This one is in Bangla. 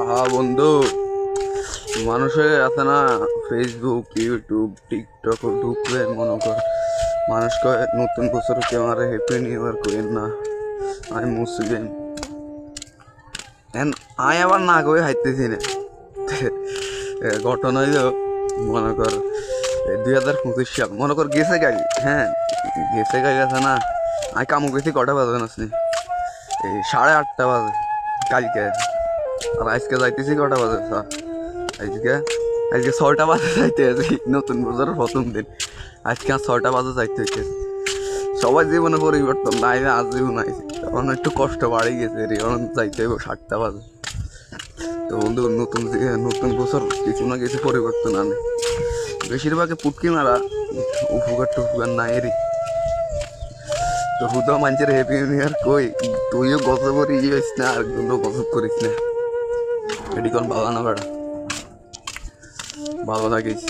আহা বন্ধু, মানুষের আছে না ফেসবুক ইউটিউব টিকটক ঢুকলে মনে কর মানুষ কয় নতুন বছর কেউ আমার হ্যাপি নিউ ইয়ার করেন না, আমি মুসলিম আমি আবার না করে হাইতেছি না। ঘটনা হইল মনে কর 2025 সাল মনে কর গেছে গাড়ি, হ্যাঁ গেছে গাড়ি আছে না। আমি কামু গেছি কটা বাজে নাসনি, এই 8:30 বাজে কালকে। আর আজকে যাইতেছি কটা বাজে আজকে আজকে 6টা বাজে যাইতে আছি, নতুন বছরের প্রথম দিন। আজকে আর 6টা বাজে যাইতে হচ্ছে। সবার জীবনে পরিবর্তন নাই, আজ জীবন আইছে তখন একটু কষ্ট বাড়ি গেছে রে, এখন যাইতে হইব 7টা বাজে। তো বন্ধু নতুন বছর কিছু না কিছু পরিবর্তন আনে, বেশিরভাগে পুটকি মারা, উপকার টুপকার নাই রে। তো হুদা মানুষের হ্যাপি নিউ ইয়ার কই, তুইও গজব করে ইয়েস না আর কোনো গজব করিস না, এটি কোন ভালো না বেড়া, ভালো থাকিস।